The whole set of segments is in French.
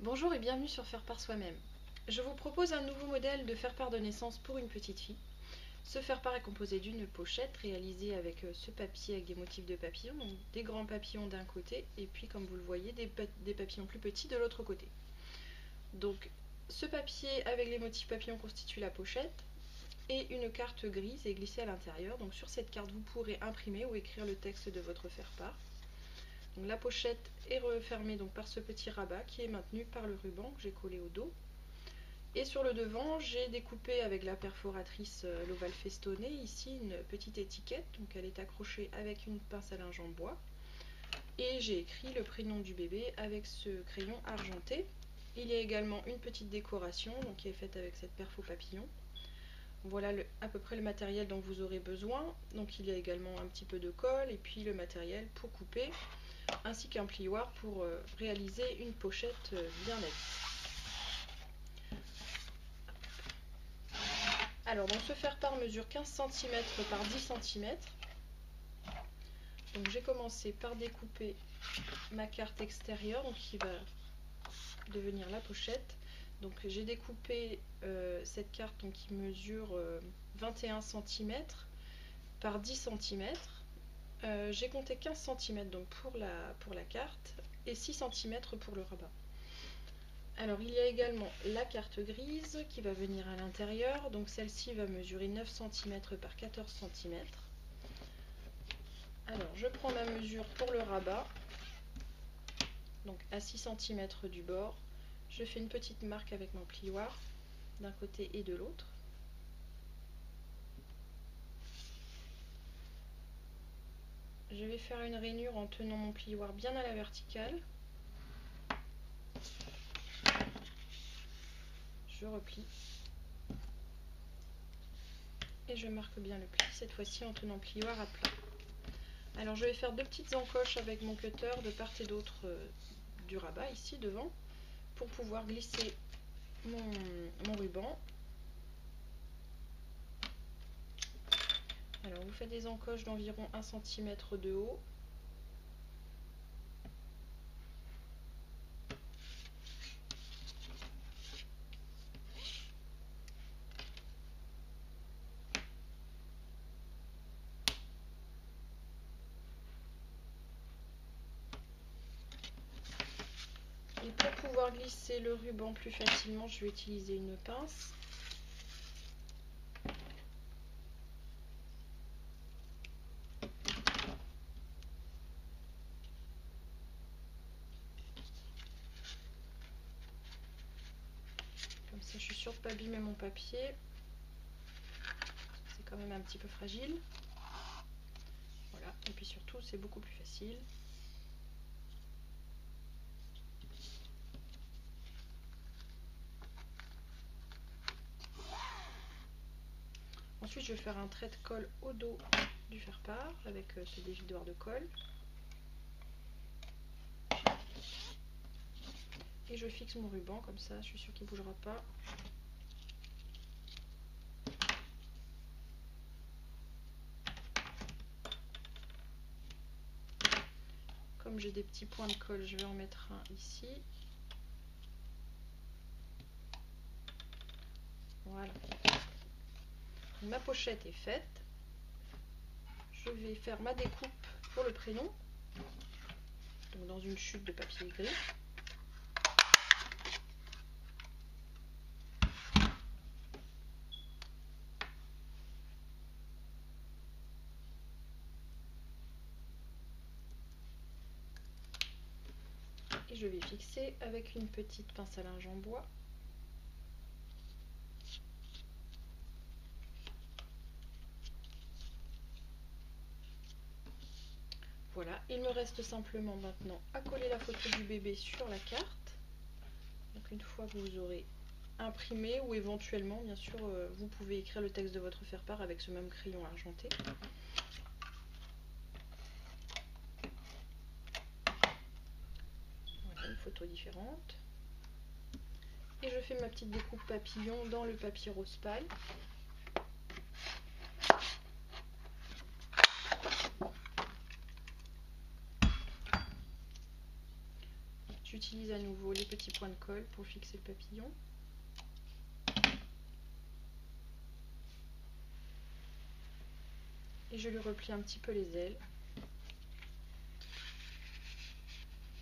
Bonjour et bienvenue sur Faire part soi-même. Je vous propose un nouveau modèle de faire-part de naissance pour une petite fille. Ce faire-part est composé d'une pochette réalisée avec ce papier avec des motifs de papillons, donc des grands papillons d'un côté et puis comme vous le voyez des papillons plus petits de l'autre côté. Donc ce papier avec les motifs papillons constitue la pochette et une carte grise est glissée à l'intérieur. Donc sur cette carte vous pourrez imprimer ou écrire le texte de votre faire-part. Donc la pochette est refermée donc par ce petit rabat qui est maintenu par le ruban que j'ai collé au dos. Et sur le devant, j'ai découpé avec la perforatrice l'ovale festonné ici une petite étiquette. Donc elle est accrochée avec une pince à linge en bois. Et j'ai écrit le prénom du bébé avec ce crayon argenté. Il y a également une petite décoration donc, qui est faite avec cette perfo papillon. Voilà à peu près le matériel dont vous aurez besoin. Donc il y a également un petit peu de colle et puis le matériel pour couper, ainsi qu'un plioir pour réaliser une pochette bien nette. Alors donc ce faire-part mesure 15 cm par 10 cm. Donc j'ai commencé par découper ma carte extérieure donc qui va devenir la pochette. Donc j'ai découpé cette carte donc, qui mesure 21 cm par 10 cm. J'ai compté 15 cm donc pour la carte et 6 cm pour le rabat. Alors il y a également la carte grise qui va venir à l'intérieur, donc celle-ci va mesurer 9 cm par 14 cm. Alors je prends ma mesure pour le rabat, donc à 6 cm du bord, je fais une petite marque avec mon plioir d'un côté et de l'autre. Je vais faire une rainure en tenant mon plioir bien à la verticale. Je replie. Et je marque bien le pli, cette fois-ci en tenant le plioir à plat. Alors je vais faire deux petites encoches avec mon cutter de part et d'autre du rabat, ici devant, pour pouvoir glisser mon ruban. Alors vous faites des encoches d'environ 1 cm de haut. Et pour pouvoir glisser le ruban plus facilement, je vais utiliser une pince. Comme ça, je suis sûre de ne pas abîmer mon papier. C'est quand même un petit peu fragile. Voilà, et puis surtout, c'est beaucoup plus facile. Ensuite, je vais faire un trait de colle au dos du faire-part avec ce dévidoir de colle. Et je fixe mon ruban comme ça, je suis sûre qu'il ne bougera pas. Comme j'ai des petits points de colle, je vais en mettre un ici. Voilà. Ma pochette est faite. Je vais faire ma découpe pour le prénom. Donc dans une chute de papier gris. Et je vais fixer avec une petite pince à linge en bois. Voilà, il me reste simplement maintenant à coller la photo du bébé sur la carte. Donc une fois que vous aurez imprimé, ou éventuellement bien sûr vous pouvez écrire le texte de votre faire-part avec ce même crayon argenté. Voilà, une photo différente. Et je fais ma petite découpe papillon dans le papier rose pâle. j'utilise à nouveau les petits points de colle pour fixer le papillon. Et je lui replie un petit peu les ailes.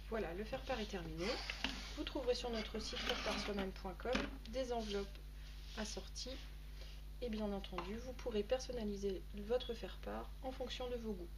Voilà, le faire-part est terminé. Vous trouverez sur notre site faireparsoi-même.com des enveloppes assorties. Et bien entendu, vous pourrez personnaliser votre faire-part en fonction de vos goûts.